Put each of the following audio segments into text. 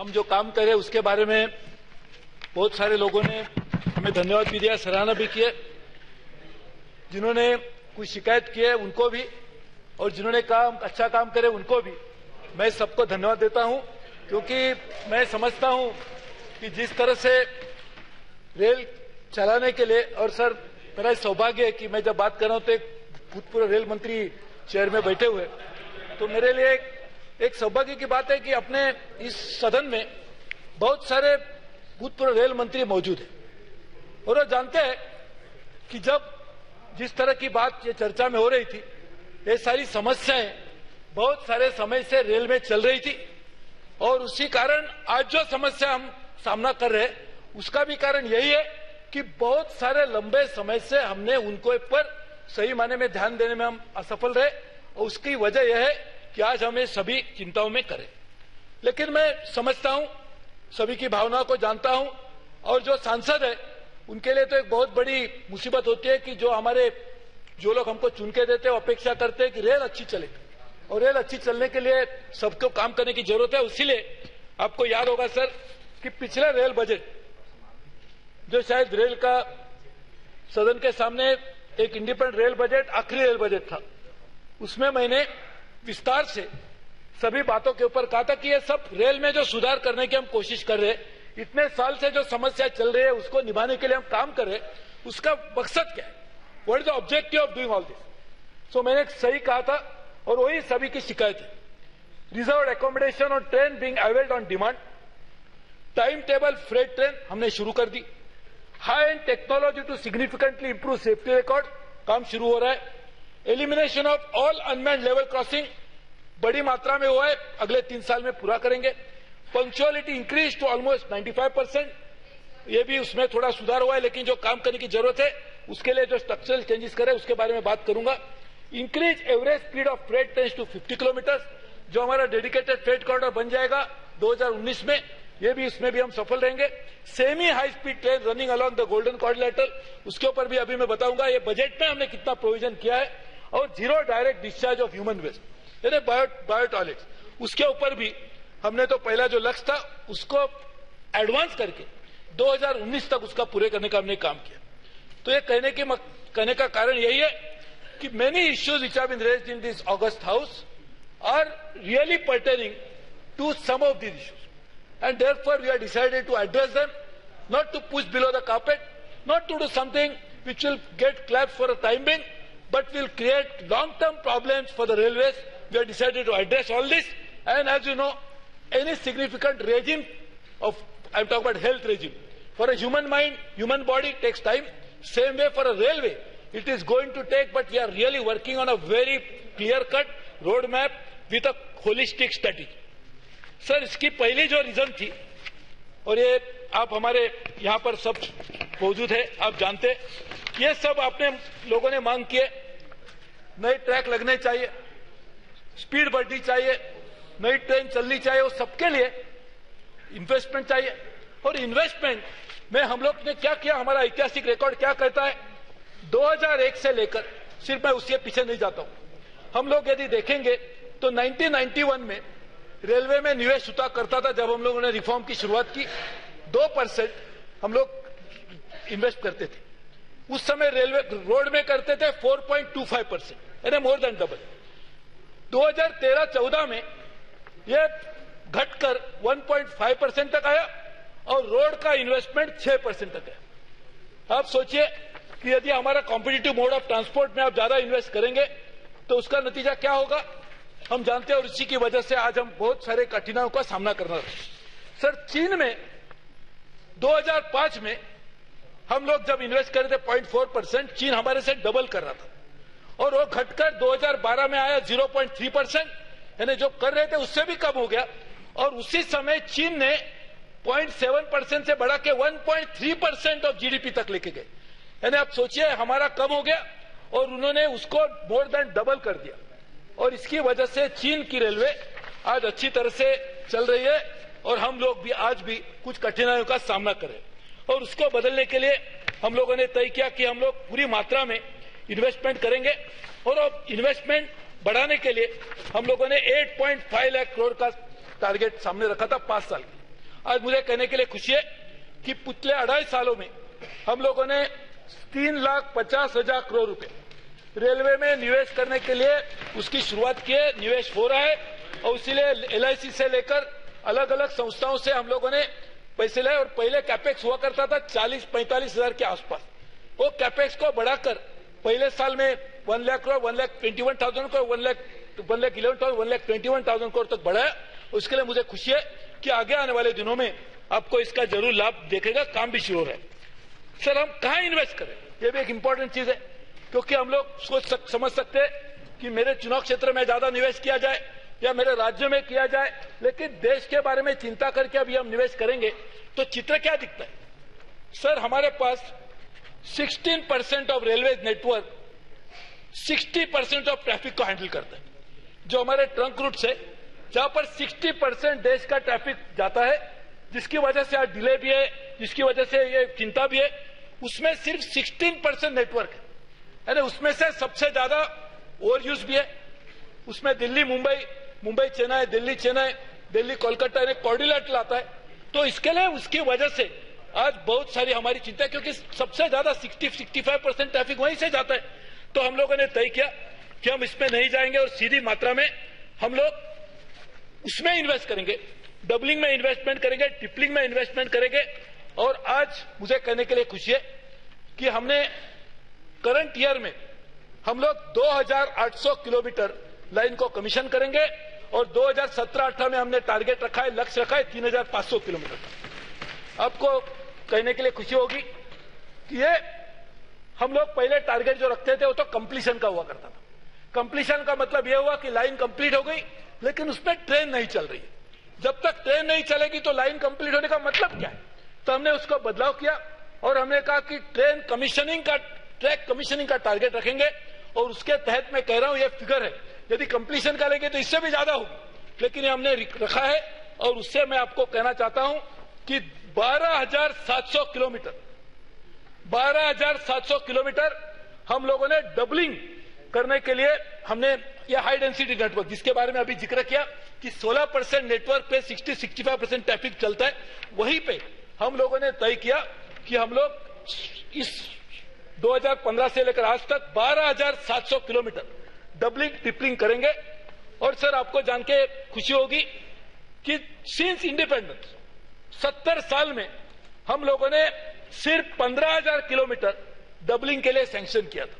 हम जो काम करे उसके बारे में बहुत सारे लोगों ने हमें धन्यवाद भी दिया, सराहना भी की है। जिन्होंने कोई शिकायत की है उनको भी, और जिन्होंने अच्छा काम करे उनको भी मैं सबको धन्यवाद देता हूं, क्योंकि मैं समझता हूं कि जिस तरह से रेल चलाने के लिए, और सर मेरा सौभाग्य है कि मैं जब बात कर रहा हूं तो एक भूतपूर्व रेल मंत्री चेयर में बैठे हुए, तो मेरे लिए एक सौभाग्य की बात है कि अपने इस सदन में बहुत सारे भूतपूर्व रेल मंत्री मौजूद हैं और वो जानते हैं कि जब जिस तरह की बात ये चर्चा में हो रही थी, ये सारी समस्याएं बहुत सारे समय से रेल में चल रही थी, और उसी कारण आज जो समस्या हम सामना कर रहे हैं उसका भी कारण यही है कि बहुत सारे लंबे समय से हमने उनको पर सही मायने में ध्यान देने में हम असफल रहे, और उसकी वजह यह है कि आज हमें सभी चिंताओं में करें। लेकिन मैं समझता हूं, सभी की भावनाओं को जानता हूं, और जो सांसद है उनके लिए तो एक बहुत बड़ी मुसीबत होती है कि जो लोग हमको चुन के देते हैं अपेक्षा करते हैं कि रेल अच्छी चले, और रेल अच्छी चलने के लिए सबको काम करने की जरूरत है। इसीलिए आपको याद होगा सर कि पिछले रेल बजट, जो शायद रेल का सदन के सामने एक इंडिपेंडेंट रेल बजट, आखिरी रेल बजट था, उसमें मैंने विस्तार से सभी बातों के ऊपर कहा था कि ये सब रेल में जो सुधार करने की हम कोशिश कर रहे हैं, इतने साल से जो समस्या चल रही है उसको निभाने के लिए हम काम कर रहे हैं, उसका मकसद क्या है, what is the objective of doing all this. So मैंने सही कहा था, और वही सभी की शिकायत है। Reserve accommodation on train being availed on demand, time table freight train हमने शुरू कर दी, high end technology to significantly improve safety record काम शुरू हो रहा है, elimination of all unmanned level crossing बड़ी मात्रा में हुआ है, अगले 3 साल में पूरा करेंगे, पंक्चुअलिटी इंक्रीज टू ऑलमोस्ट 95%, ये भी उसमें थोड़ा सुधार हुआ है, लेकिन जो काम करने की जरूरत है उसके लिए जो स्ट्रक्चरल चेंजेस करे उसके बारे में बात करूंगा। Increase average speed of freight train to 50 kilometre, जो हमारा डेडिकेटेड फ्रेट कॉरिडोर बन जाएगा 2019 में, ये भी इसमें भी हम सफल रहेंगे। Semi high speed train running along the golden quadrilateral, उसके ऊपर भी अभी मैं बताऊंगा ये बजट में हमने कितना प्रोविजन किया है, और zero direct discharge of human waste, यानी बायो टॉयलेट्स, उसके ऊपर भी हमने तो पहला जो लक्ष्य था उसको एडवांस करके 2019 तक उसका पूरे करने का हमने काम किया। तो ये कहने का कारण यही है कि many issues which have been raised in this august house are really pertaining to some of these issues, and therefore we have decided to address them, not to push below the carpet, not to do something which will get clapped for a time being, but will create long-term problems for the railways. We have decided to address all this, and as you know, any significant regime of, I'm talking about health regime, for a human mind, human body takes time, same way for a railway, it is going to take, but we are really working on a very clear-cut roadmap with a holistic strategy. Sir इसकी पहली जो reason थी, और ये आप हमारे यहां पर सब मौजूद है, आप जानते, ये सब आपने लोगों ने मांग किए, नए ट्रैक लगने चाहिए, स्पीड बढ़नी चाहिए, नई ट्रेन चलनी चाहिए, और सबके लिए इन्वेस्टमेंट चाहिए। और इन्वेस्टमेंट में हम लोग ने क्या किया, हमारा ऐतिहासिक रिकॉर्ड क्या कहता है, 2001 से लेकर, सिर्फ मैं उसके पीछे नहीं जाता हूं, हम लोग यदि देखेंगे तो 1991 में रेलवे में निवेश हुआ करता था, जब हम लोगों ने रिफॉर्म की शुरुआत की 2% हम लोग इन्वेस्ट करते थे, उस समय रेलवे रोड में करते थे 4.25%, यानी मोर देन डबल। 2013-14 में ये घटकर 1.5% तक आया, और रोड का इन्वेस्टमेंट 6% तक है। आप सोचिए कि यदि हमारा कॉम्पिटिटिव मोड ऑफ ट्रांसपोर्ट में आप ज्यादा इन्वेस्ट करेंगे तो उसका नतीजा क्या होगा हम जानते हैं, और इसी की वजह से आज हम बहुत सारे कठिनाइयों का सामना करना रहे। सर चीन में 2005 में हम लोग जब इन्वेस्ट कर रहे थे 0.4%, चीन हमारे से डबल कर रहा था, और वो घटकर 2012 में आया 0.3%, यानी जो कर रहे थे उससे भी कम हो गया, और उसी समय चीन ने 0.7% से बढ़ा के 1.3% ऑफ जीडीपी तक लेके गए, यानी आप सोचिए हमारा कम हो गया और उन्होंने उसको मोर देन डबल कर दिया, और इसकी वजह से चीन की रेलवे आज अच्छी तरह से चल रही है, और हम लोग भी आज भी कुछ कठिनाइयों का सामना करें, और उसको बदलने के लिए हम लोगों ने तय किया कि हम लोग पूरी मात्रा में इन्वेस्टमेंट करेंगे, और अब इन्वेस्टमेंट बढ़ाने के लिए हम लोगों ने 8.5 लाख करोड़ का टारगेट सामने रखा था 5 साल के, आज मुझे कहने के लिए खुशी है कि पिछले 2.5 सालों में हम लोगों ने 3,50,000 करोड़ रुपए रेलवे में निवेश करने के लिए उसकी शुरुआत की है। निवेश हो रहा है और इसीलिए LIC से लेकर अलग अलग संस्थाओं से हम लोगों ने पैसे लाए और पहले कैपेक्स हुआ करता था 40-45 हजार के आसपास। वो कैपेक्स को बढ़ाकर पहले साल में 1 लाख करोड़ 1,21,000 करोड़ 1,11,000 1,21,000 करोड़ तक बढ़ाया। उसके लिए मुझे खुशी है कि आगे आने वाले दिनों में आपको इसका जरूर लाभ देखेगा। काम भी शुरू हो रहा है। सर, हम कहां इन्वेस्ट करें, ये भी एक इंपॉर्टेंट चीज है, क्योंकि हम लोग समझ सकते हैं कि मेरे चुनाव क्षेत्र में ज्यादा निवेश किया जाए या मेरे राज्य में किया जाए, लेकिन देश के बारे में चिंता करके अभी हम निवेश करेंगे तो चित्र क्या दिखता है। सर, हमारे पास 16% of railway network 60% of traffic को हैंडल करता है। जो हमारे ट्रंक रूट से जहां पर 60% देश का ट्रैफिक जाता है, जिसकी वजह से आज डिले भी है, जिसकी वजह से ये चिंता भी है, उसमें सिर्फ 16% नेटवर्क है, यानी उसमें से सबसे ज्यादा ओवर यूज भी है। उसमें दिल्ली मुंबई, मुंबई चेन्नई, दिल्ली चेन्नई, दिल्ली कोलकाता यानी कोऑर्डिनेट लाता है। तो इसके लिए उसकी वजह से आज बहुत सारी हमारी चिंता है, क्योंकि सबसे ज्यादा 60-65% ट्रैफिक वहीं से जाता है। तो हम लोगों ने तय किया कि हम इसमें नहीं जाएंगे और सीधी मात्रा में हम लोग उसमें इन्वेस्ट करेंगे, डबलिंग में इन्वेस्टमेंट करेंगे, ट्रिपलिंग में इन्वेस्टमेंट करेंगे। और आज मुझे कहने के लिए खुशी है कि हमने करंट ईयर में हम लोग 2,800 किलोमीटर लाइन को कमीशन करेंगे और 2017-18 में हमने टारगेट रखा है, लक्ष्य रखा है 3,500 किलोमीटर। आपको कहने के लिए खुशी होगी कि ये हम लोग पहले टारगेट जो रखते थे वो तो कंप्लीशन का हुआ करता था। कंप्लीशन का मतलब यह हुआ कि लाइन कंप्लीट हो गई लेकिन उसमें ट्रेन नहीं चल रही है। जब तक ट्रेन नहीं चलेगी तो लाइन कंप्लीट होने का मतलब क्या है। तो हमने उसको बदलाव किया और हमने कहा कि ट्रेक कमीशनिंग का टारगेट रखेंगे और उसके तहत मैं कह रहा हूं ये फिगर है, यदि कंप्लीशन का लेंगे तो इससे भी ज्यादा होगी, लेकिन ये हमने रखा है। और उससे मैं आपको कहना चाहता हूं कि 12,700 किलोमीटर हम लोगों ने डबलिंग करने के लिए हमने ये हाई डेंसिटी नेटवर्क, जिसके बारे में अभी जिक्र किया कि 16% नेटवर्क पे 60-65% ट्रैफिक चलता है, वहीं पे हम लोगों ने तय किया कि हम लोग इस 2015 से लेकर आज तक 12,700 किलोमीटर डबलिंग ट्रिपलिंग करेंगे। और सर, आपको जान के खुशी होगी कि सिंस इंडिपेंडेंस 70 साल में हम लोगों ने सिर्फ 15,000 किलोमीटर डबलिंग के लिए सैंक्शन किया था।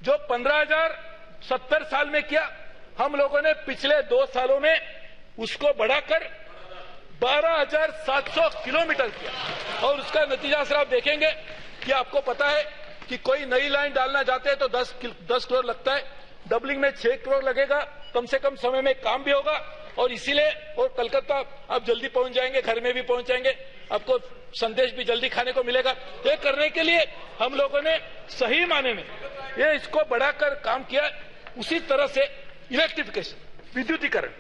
जो 15,000 70 साल में किया, हम लोगों ने पिछले 2 सालों में उसको बढ़ाकर 12,700 किलोमीटर किया। और उसका नतीजा सर आप देखेंगे कि आपको पता है कि कोई नई लाइन डालना चाहते हैं तो 10 करोड़ लगता है, डबलिंग में 6 करोड़ लगेगा, कम से कम समय में काम भी होगा। और इसीलिए और कलकत्ता आप जल्दी पहुंच जाएंगे, घर में भी पहुंच जाएंगे, आपको संदेश भी जल्दी खाने को मिलेगा। ये करने के लिए हम लोगों ने सही माने में ये इसको बढ़ाकर काम किया। उसी तरह से इलेक्ट्रिफिकेशन, विद्युतीकरण,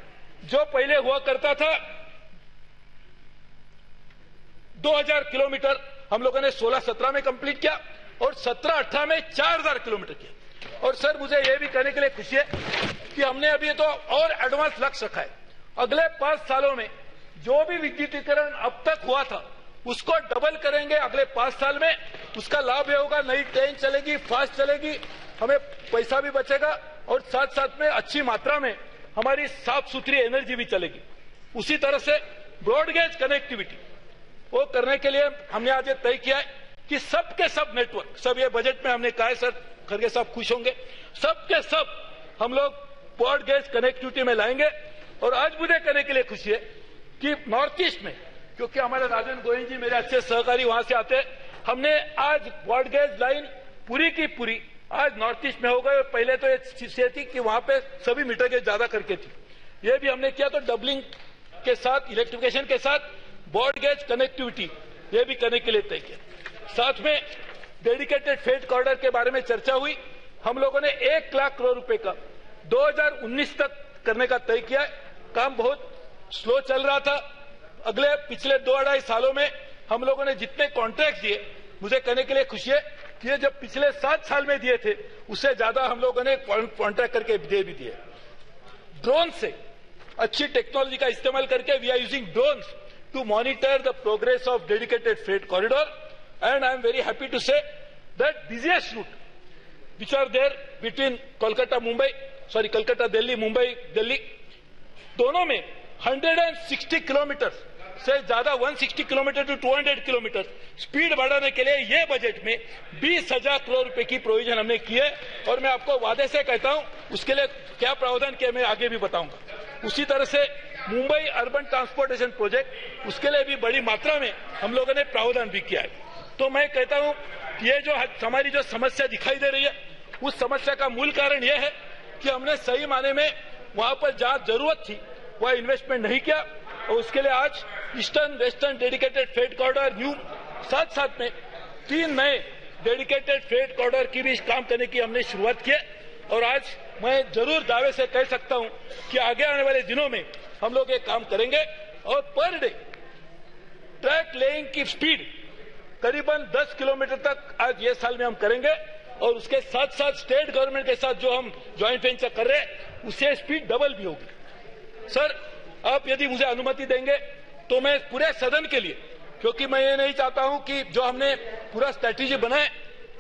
जो पहले हुआ करता था 2,000 किलोमीटर, हम लोगों ने 16-17 में कंप्लीट किया और 17-18 में 4,000 किलोमीटर किया। और सर, मुझे यह भी कहने के लिए खुशी है कि हमने अभी तो और एडवांस लक्ष्य रखा है। अगले 5 सालों में जो भी विद्युतीकरण अब तक हुआ था उसको डबल करेंगे अगले 5 साल में। उसका लाभ यह होगा, नई ट्रेन चलेगी, फास्ट चलेगी, हमें पैसा भी बचेगा और साथ साथ में अच्छी मात्रा में हमारी साफ सुथरी एनर्जी भी चलेगी। उसी तरह से ब्रॉडगेज कनेक्टिविटी वो करने के लिए हमने आज तय किया है कि सबके सब नेटवर्क, सब ये बजट में हमने कहा है, सर खड़गे साहब खुश होंगे, सबके सब हम लोग ब्रॉडगेज कनेक्टिविटी में लाएंगे। और आज मुझे कहने के लिए खुशी है कि नॉर्थ ईस्ट में, क्योंकि हमारे राजेंद्र गोयल जी मेरे अच्छे सहकारी वहां से आते हैं, हमने आज ब्रॉडगेज लाइन पूरी की पूरी आज नॉर्थ ईस्ट में हो गए। पहले तो ये थी कि वहां पे सभी मीटर गेज ज्यादा करके थी, ये भी हमने किया। तो डबलिंग के साथ, इलेक्ट्रिफिकेशन के साथ ब्रॉडगेज कनेक्टिविटी ये भी करने के लिए तय किया। साथ में डेडिकेटेड फ्रेट कॉरिडोर के बारे में चर्चा हुई। हम लोगों ने 1 लाख करोड़ रुपए का 2019 तक करने का तय किया है। काम बहुत स्लो चल रहा था। पिछले 2-2.5 सालों में हम लोगों ने जितने कॉन्ट्रैक्ट दिए, मुझे कहने के लिए खुशी है कि ये जब पिछले 7 साल में दिए थे उससे ज्यादा हम लोगों ने कॉन्ट्रैक्ट करके दे भी दिए। ड्रोन से अच्छी टेक्नोलॉजी का इस्तेमाल करके we are using drones to monitor the progress of dedicated freight corridor, and I am very happy to say that busiest route which are there between Kolkata Delhi, Mumbai Delhi, दोनों में 160 kilometre से ज्यादा 160 kilometre to 200 kilometre speed बढ़ाने के लिए ये budget में 20,000 करोड़ रुपए की प्रोविजन हमने की है, और मैं आपको वादे से कहता हूं उसके लिए क्या प्रावधान किया मैं आगे भी बताऊंगा। उसी तरह से मुंबई अर्बन ट्रांसपोर्टेशन प्रोजेक्ट, उसके लिए भी बड़ी मात्रा में हम लोगों ने प्रावधान भी किया है। तो मैं कहता हूं ये जो हमारी जो समस्या दिखाई दे रही है, उस समस्या का मूल कारण यह है कि हमने सही माने में वहां पर जहां जरूरत थी वह इन्वेस्टमेंट नहीं किया, और उसके लिए आज eastern western dedicated freight corridor new साथ में 3 नए डेडिकेटेड फ्रेट कॉरिडोर की भी काम करने की हमने शुरुआत की है। और आज मैं जरूर दावे से कह सकता हूं कि आगे आने वाले दिनों में हम लोग ये काम करेंगे, और पर डे ट्रैक लेइंग की स्पीड करीबन 10 किलोमीटर तक आज ये साल में हम करेंगे, और उसके साथ साथ स्टेट गवर्नमेंट के साथ जो हम ज्वाइंट वेंचर कर रहे हैं उससे स्पीड डबल भी होगी। सर, आप यदि मुझे अनुमति देंगे तो मैं पूरे सदन के लिए, क्योंकि मैं ये नहीं चाहता हूं कि जो हमने पूरा स्ट्रैटेजी बनाए,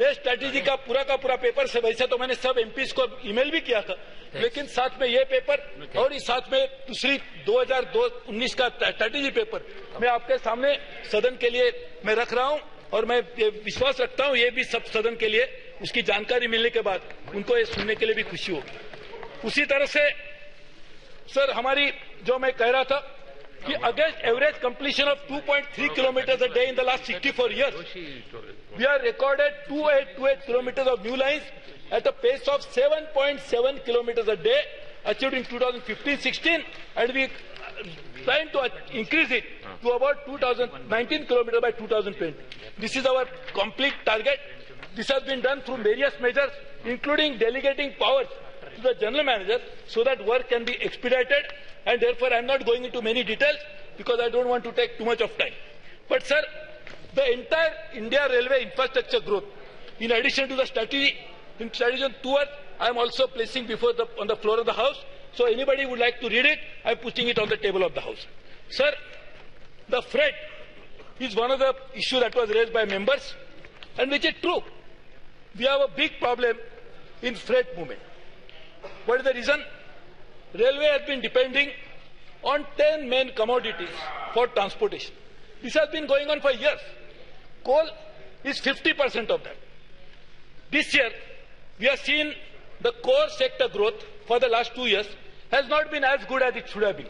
ये स्ट्रैटेजी का पूरा पेपर से, वैसे तो मैंने सब एमपीज को ईमेल भी किया था, लेकिन साथ में ये पेपर और इस साथ में दूसरी 2019 का स्ट्रैटेजी पेपर मैं आपके सामने सदन के लिए मैं रख रहा हूं, और मैं विश्वास रखता हूं ये भी सब सदन के लिए उसकी जानकारी मिलने के बाद उनको ये सुनने के लिए भी खुशी होगी। उसी तरह से सर, हमारी जो मैं कह रहा था कि against average completion of 2.3 kilometre a day in the last 64 years, we are recorded 2828 kilometers of new lines at a pace of 7.7 kilometers a day achieved in 2015-16, and we trying to increase it to about 2019 kilometers by 2020. This is our complete target. This has been done through various measures, including delegating powers to the general manager so that work can be expedited, and therefore I am not going into many details because I don't want to take too much of time. But sir, the entire India railway infrastructure growth, in addition to the strategy tour, I am also placing on the floor of the House. So anybody would like to read it, I am putting it on the table of the House. Sir, the freight is one of the issues that was raised by members, and which is true. We have a big problem in freight movement. What is the reason? Railway has been depending on 10 main commodities for transportation. This has been going on for years. Coal is 50% of that. This year, we have seen the core sector growth for the last 2 years has not been as good as it should have been.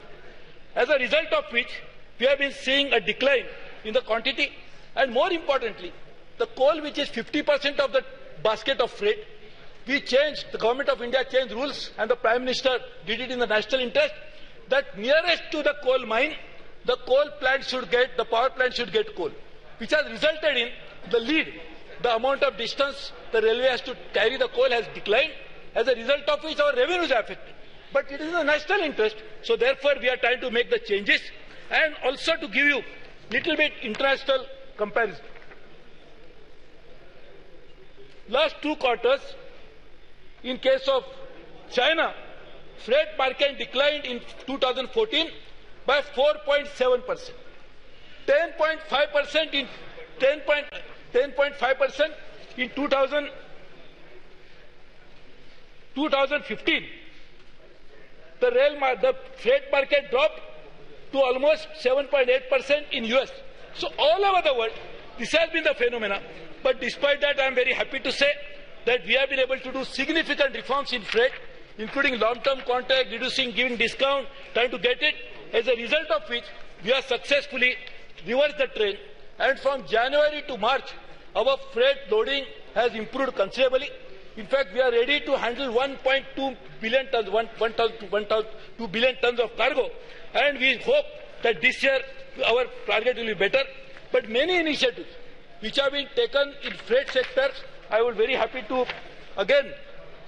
As a result of which, we have been seeing a decline in the quantity, and more importantly, the coal, which is 50% of the basket of freight, the government of India changed rules, and the Prime Minister did it in the national interest, that nearest to the coal mine, the power plant should get coal, which has resulted in the lead. The amount of distance the railway has to carry the coal has declined, as a result of which our revenues are affected. But it is in the national interest, so therefore we are trying to make the changes, and also to give you little bit international comparison. Last 2 quarters, in case of China, freight market declined in 2014 by 4.7%, 10.5% in 2015. The freight market dropped to almost 7.8% in US. So all over the world, this has been the phenomena. But despite that, I am very happy to say that we have been able to do significant reforms in freight, including long-term contract, reducing, giving discount, trying to get it, as a result of which we have successfully reversed the trend. And from January to March, our freight loading has improved considerably. In fact, we are ready to handle 1.2 billion tons, 2 billion tons of cargo, and we hope that this year our target will be better. But many initiatives which have been taken in freight sectors, I would be very happy to again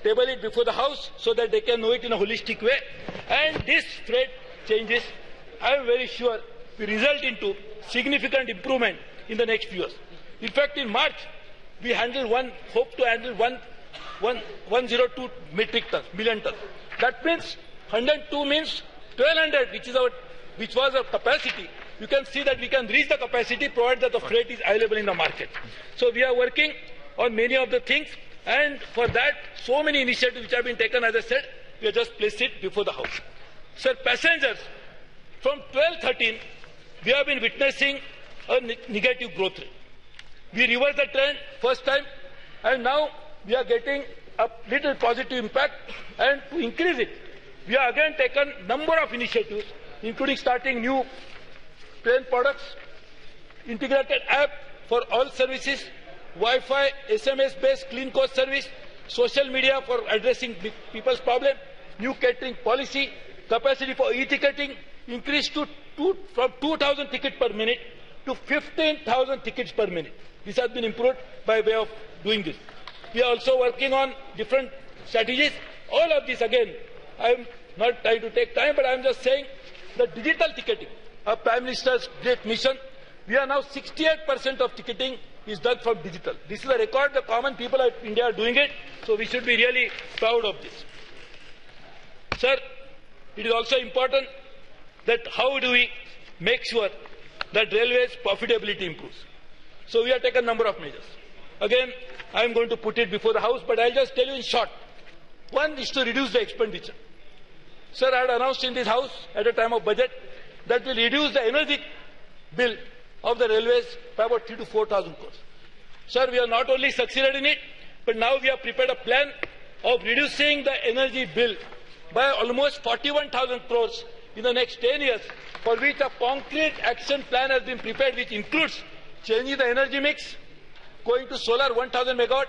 table it before the House so that they can know it in a holistic way. And these freight changes, I am very sure, will result into significant improvement in the next few years. In fact, in March, we hope to handle 102 million tons. That means 102 means 1200, which was our capacity, you can see that we can reach the capacity provided that the freight is available in the market. So we are working on many of the things, and for that, so many initiatives which have been taken, as I said, we have just placed it before the House. Sir, passengers, from 12-13, we have been witnessing a negative growth rate. We reversed the trend first time, and now we are getting a little positive impact, and to increase it, we have again taken number of initiatives, including starting new train products, integrated app for all services, Wi-Fi, SMS-based clean coach service, social media for addressing people's problem, new catering policy, capacity for e-ticketing increased from 2,000 tickets per minute to 15,000 tickets per minute. This has been improved by way of doing this. We are also working on different strategies. All of this, again, I am not trying to take time, but I am just saying the digital ticketing, our Prime Minister's great mission, we are now 68% of ticketing is done from digital. This is a record. The common people of India are doing it, so we should be really proud of this. Sir, it is also important that how do we make sure that railways profitability improves. So we have taken a number of measures. Again, I am going to put it before the House, but I'll just tell you in short. One is to reduce the expenditure. Sir, I had announced in this House at a time of budget that will reduce the energy bill of the railways by about 3,000 to 4,000 crores. Sir, we have not only succeeded in it, but now we have prepared a plan of reducing the energy bill by almost 41,000 crores in the next 10 years, for which a concrete action plan has been prepared, which includes changing the energy mix, going to solar 1,000 megawatt,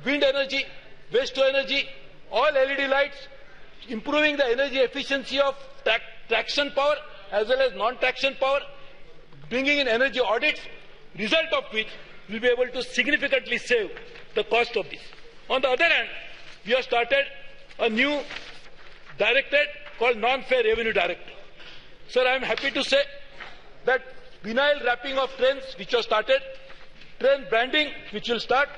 wind energy, waste to energy, all LED lights, improving the energy efficiency of traction power as well as non-traction power, bringing in energy audits, result of which we will be able to significantly save the cost of this. On the other hand, we have started a new directorate called Non-Fare Revenue Directorate. Sir, I am happy to say that vinyl wrapping of trains, which was started, train branding, which will start,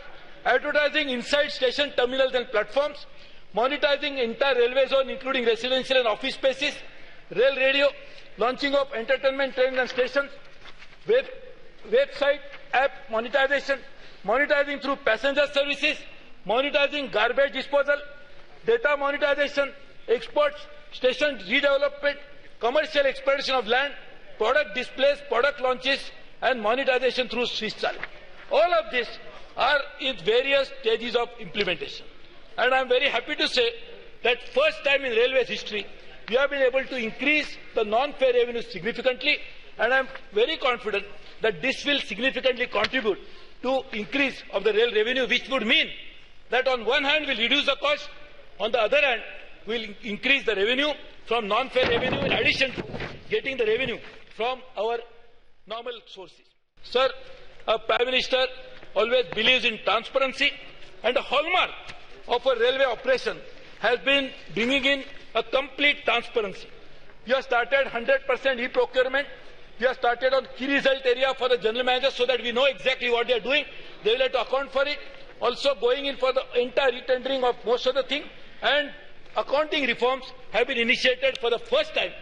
advertising inside station terminals and platforms, monetizing entire railway zone, including residential and office spaces, rail radio, launching of entertainment trains and stations, website, app monetization, monetizing through passenger services, monetizing garbage disposal, data monetization, exports, station redevelopment, commercial exploitation of land, product displays, product launches, and monetization through Swiss challenge. All of this are in various stages of implementation. And I am very happy to say that first time in railways history, we have been able to increase the non-fare revenue significantly, and I am very confident that this will significantly contribute to increase of the rail revenue, which would mean that on one hand we will reduce the cost, on the other hand we will increase the revenue from non-fare revenue in addition to getting the revenue from our normal sources. Sir, our Prime Minister always believes in transparency, and a hallmark of a railway operation has been bringing in a complete transparency. We have started 100% e-procurement. We have started on key result area for the general manager so that we know exactly what they are doing. They will have to account for it. Also going in for the entire retendering of most of the things, and accounting reforms have been initiated for the first time.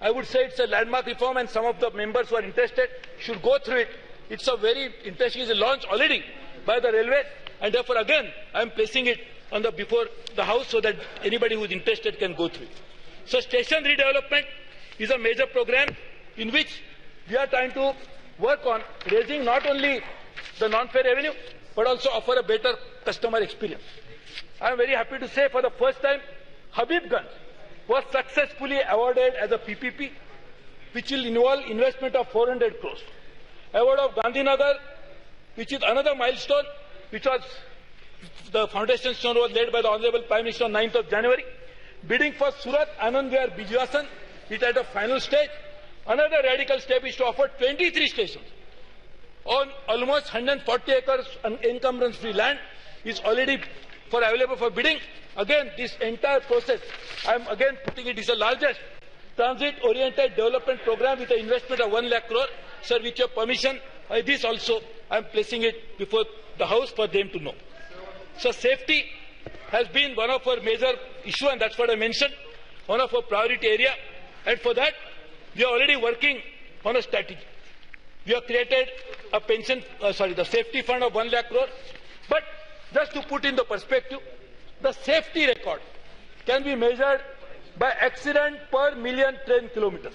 I would say it's a landmark reform, and some of the members who are interested should go through it. It's a very interesting, it's a launch already by the railway, and therefore again I am placing it on the before the House so that anybody who is interested can go through it. So station redevelopment is a major program in which we are trying to work on raising not only the non-fare revenue but also offer a better customer experience. I am very happy to say for the first time Habibganj was successfully awarded as a PPP, which will involve investment of 400 crores. Award of Gandhinagar, which is another milestone, which was the foundation stone was laid by the Honorable Prime Minister on 9th of January. Bidding for Surat, Anand Vihar, Bijasan is at the final stage. Another radical step is to offer 23 stations on almost 140 acres encumbrance-free land is already available for bidding. Again, this entire process, I am again putting it, is the largest transit-oriented development program with an investment of 1 lakh crore. Sir, with your permission, this also I am placing it before the House for them to know. So safety has been one of our major issues, and that's what I mentioned, one of our priority area. And for that, we are already working on a strategy. We have created a the safety fund of 1 lakh crore. But just to put in the perspective, the safety record can be measured by accident per million train kilometers,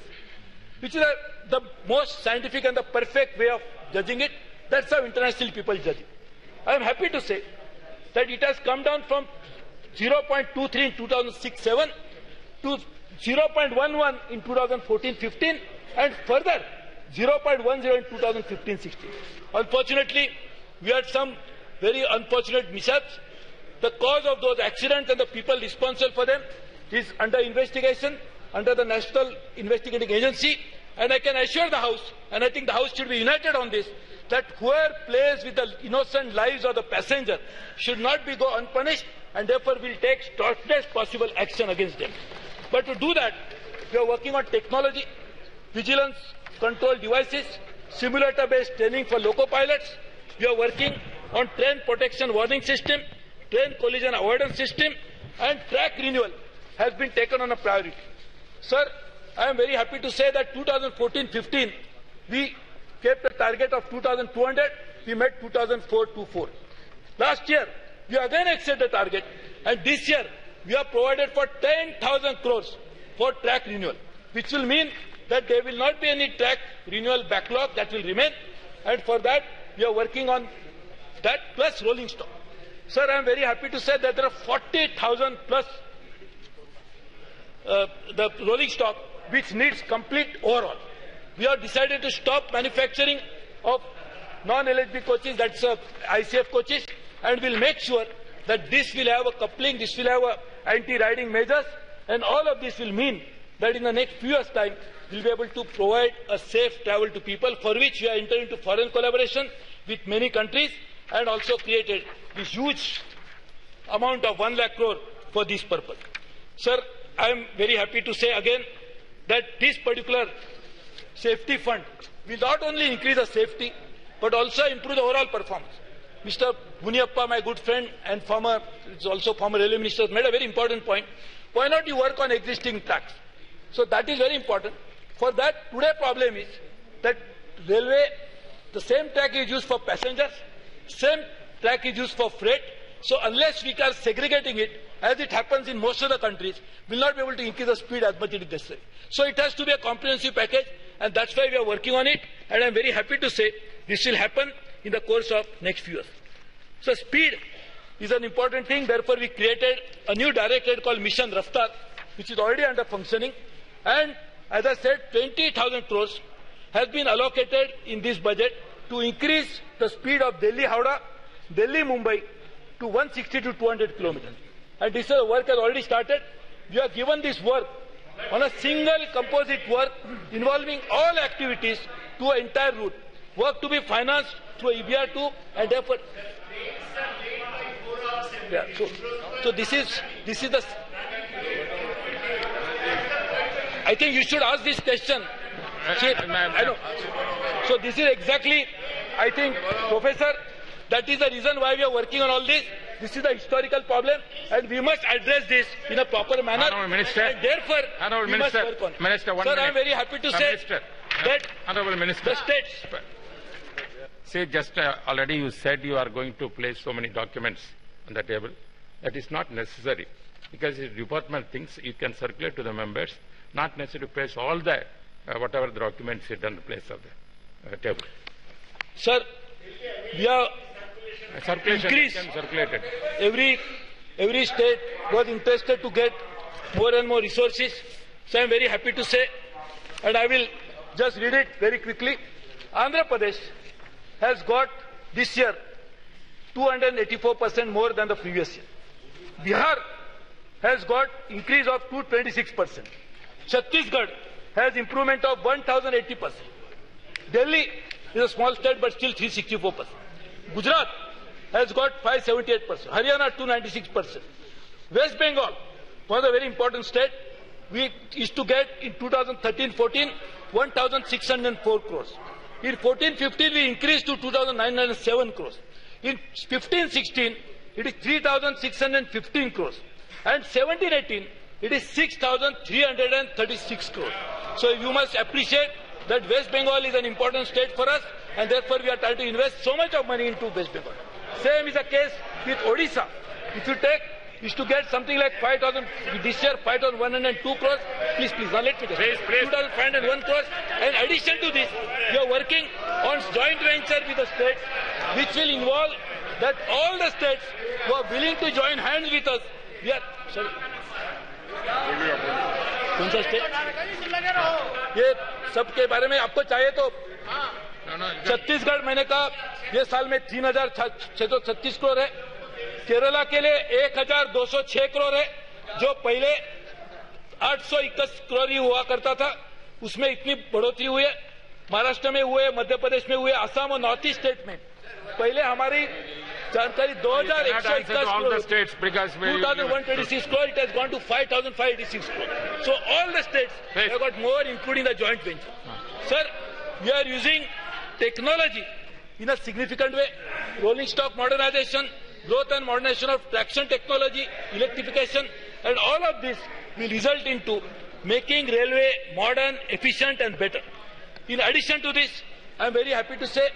which is the most scientific and the perfect way of judging it. That's how international people judge it. I am happy to say that it has come down from 0.23 in 2006-07 to 0.11 in 2014-15 and further 0.10 in 2015-16. Unfortunately, we had some very unfortunate mishaps. The cause of those accidents and the people responsible for them is under investigation under the National Investigating Agency, and I can assure the House, and I think the House should be united on this, that whoever plays with the innocent lives of the passenger should not be go unpunished, and therefore will take strictest possible action against them. But to do that, we are working on technology, vigilance control devices, simulator-based training for loco pilots. We are working on train protection warning system, train collision avoidance system, and track renewal has been taken on a priority. Sir, I am very happy to say that 2014-15, we kept a target of 2,200. We met 2,424. Last year, we again exceeded the target, and this year, we have provided for 10,000 crores for track renewal, which will mean that there will not be any track renewal backlog that will remain, and for that, we are working on that plus rolling stock. Sir, I am very happy to say that there are 40,000 plus the rolling stock which needs complete overhaul. We have decided to stop manufacturing of non-LHB coaches, that's ICF coaches, and will make sure that this will have a coupling, this will have a anti-riding measures, and all of this will mean that in the next few years' time, we will be able to provide a safe travel to people, for which we are entering into foreign collaboration with many countries, and also created this huge amount of 1 lakh crore for this purpose. Sir, I am very happy to say again that this particular safety fund will not only increase the safety, but also improve the overall performance. Mr. Buniyappa, my good friend and also former Railway Minister, made a very important point. Why not you work on existing tracks? So that is very important. For that, today's problem is that railway, the same track is used for passengers, same track is used for freight. So unless we are segregating it, as it happens in most of the countries, we will not be able to increase the speed as much as it is necessary. So it has to be a comprehensive package, and that's why we are working on it. And I am very happy to say this will happen in the course of next few years. So speed is an important thing. Therefore, we created a new directorate called Mission Raftar, which is already under functioning. And as I said, 20,000 crores has been allocated in this budget to increase the speed of Delhi-Howrah, Delhi-Mumbai to 160 to 200 kilometers. And this work has already started. We have given this work on a single composite work involving all activities to an entire route. Work to be financed through EBR2, and therefore, yeah, so this is the. I think you should ask this question. See, I know. So this is exactly, I think, Professor, that is the reason why we are working on all this. This is a historical problem, and we must address this in a proper manner. Honourable Minister, and therefore, we must work on it. Minister, Sir, I am very happy to say that Honourable Minister, the states. See, just already you said you are going to place so many documents on the table. That is not necessary, because it's departmental things you can circulate to the members, not necessary to place all the whatever the documents sit on the place of the table. Sir, we are increased. Every state was interested to get more and more resources. So I am very happy to say, and I will just read it very quickly. Andhra Pradesh has got this year 284% more than the previous year. Bihar has got increase of 226%. Chhattisgarh has improvement of 1,080%. Delhi is a small state but still 364%. Gujarat has got 578%. Haryana 296%. West Bengal, one of the very important states, we used to get in 2013-14 1,604 crores. In 14-15 we increased to 2,907 crores. In 15-16 it is 3,615 crores. And 17-18 it is 6,336 crores. So you must appreciate that West Bengal is an important state for us, and therefore we are trying to invest so much of money into West Bengal. Same is the case with Odisha. If you take, is to get something like 5,000, this year 5,102 crores. Please, now let me just. 2,501 crores. In addition to this, we are working on joint venture with the states, which will involve that all the states who are willing to join hands with us. We are, sorry. कौन सा state? ये सबके बारे में आपको चाहिए तो छत्तीसगढ़ मैंने कहा ये साल में 3,636 करोड़ है। केरला के लिए 1,206 करोड़ है, जो पहले 821 करोड़ ही हुआ करता था, उसमें इतनी बढ़ोतरी हुई है। महाराष्ट्र में हुए, मध्य प्रदेश में हुए, असम और नॉर्थ ईस्ट स्टेट में पहले हमारी जानकारी 2,121 crore, 2,126 crore, it has gone to 5,586 crore. So all the states have got more, including the joint venture. Sir, we are using technology in a significant way. Rolling stock modernization, growth and modernization of traction technology, electrification, and all of this will result into making railway modern, efficient and better. In addition to this, I am very happy to say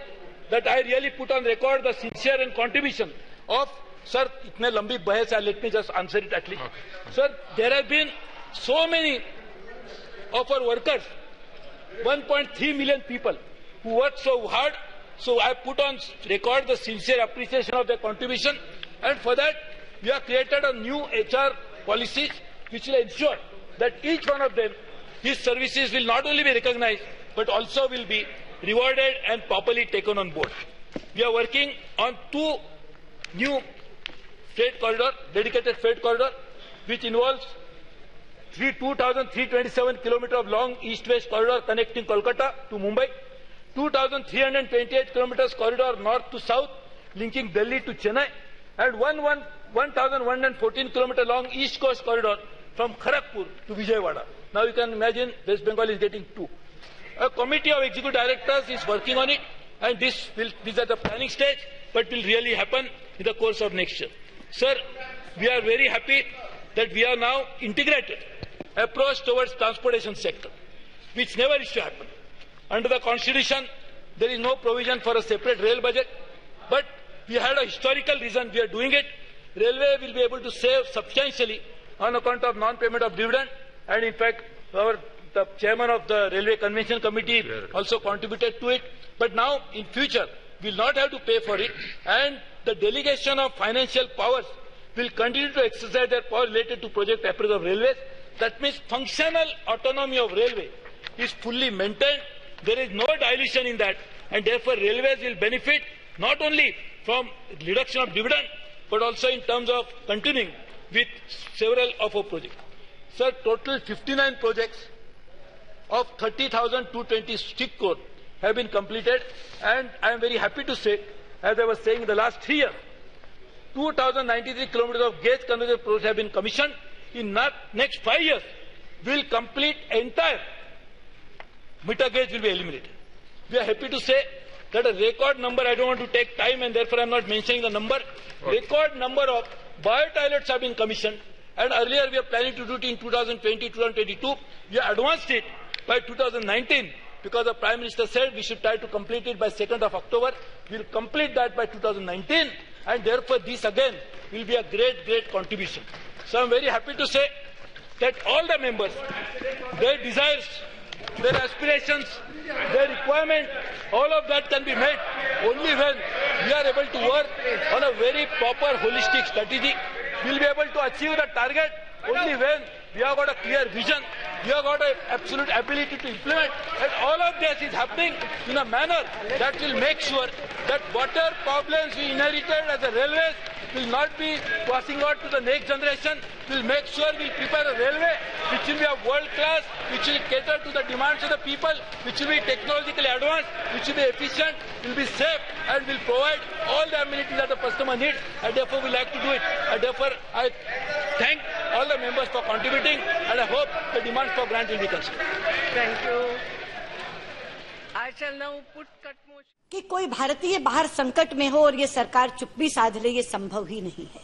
that I really put on record the sincere and contribution of, sir, itne lambi bahas hai, let me just answer it at least. Okay. Sir, there have been so many of our workers, 1.3 million people who worked so hard, so I put on record the sincere appreciation of their contribution, and for that we have created a new HR policies which will ensure that each one of them, his services will not only be recognized but also will be rewarded and properly taken on board. We are working on 2 new freight corridor, dedicated freight corridor, which involves 2,327 km of long east-west corridor connecting Kolkata to Mumbai, 2,328 km corridor north to south linking Delhi to Chennai, and 1,114 km long east coast corridor from Kharagpur to Vijayawada. Now you can imagine West Bengal is getting 2. A committee of executive directors is working on it, and this is at the planning stage, but will really happen in the course of next year. Sir, we are very happy that we are now integrated approach towards transportation sector, which never used to happen. Under the Constitution, there is no provision for a separate rail budget, but we had a historical reason we are doing it. Railway will be able to save substantially on account of non-payment of dividend, and in fact, the chairman of the Railway Convention Committee also contributed to it. But now, in future, we will not have to pay for it, and the delegation of financial powers will continue to exercise their power related to project appraisal of railways. That means functional autonomy of railway is fully maintained. There is no dilution in that, and therefore railways will benefit not only from reduction of dividend, but also in terms of continuing with several of our projects. Sir, total 59 projects of 30,226 crore have been completed, and I am very happy to say, as I was saying, in the last 3 years, 2,093 kilometers of gauge conversion projects have been commissioned. In next 5 years, we will complete entire meter gauge will be eliminated. We are happy to say that a record number, I don't want to take time and therefore I am not mentioning the number, record number of bio-toilets have been commissioned, and earlier we are planning to do it in 2020, 2022. We have advanced it by 2019 because the Prime Minister said we should try to complete it by 2nd of October. We will complete that by 2019, and therefore this again will be a great contribution. So I am very happy to say that all the members, their desires, their aspirations, their requirement, all of that can be met only when we are able to work on a very proper holistic strategy. We will be able to achieve the target only when we have got a clear vision, we have got an absolute ability to implement, and all of this is happening in a manner that will make sure that whatever problems we inherited as a railways will not be passing out to the next generation. We will make sure we prepare a railway which will be a world class, which will cater to the demands of the people, which will be technologically advanced, which will be efficient, will be safe, and will provide all the amenities that the customer needs, and therefore we like to do it. And therefore I thank all the members for contributing, and I hope the demands for grant will be considered. Thank you. I shall now put cut motion. कि कोई भारतीय बाहर संकट में हो और ये सरकार चुप्पी साध ले, ये संभव ही नहीं है।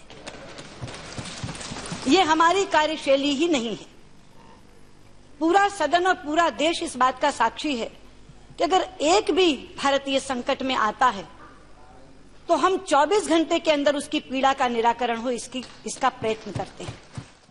ये हमारी कार्यशैली ही नहीं है। पूरा सदन और पूरा देश इस बात का साक्षी है कि अगर एक भी भारतीय संकट में आता है तो हम 24 घंटे के अंदर उसकी पीड़ा का निराकरण हो इसका प्रयत्न करते हैं।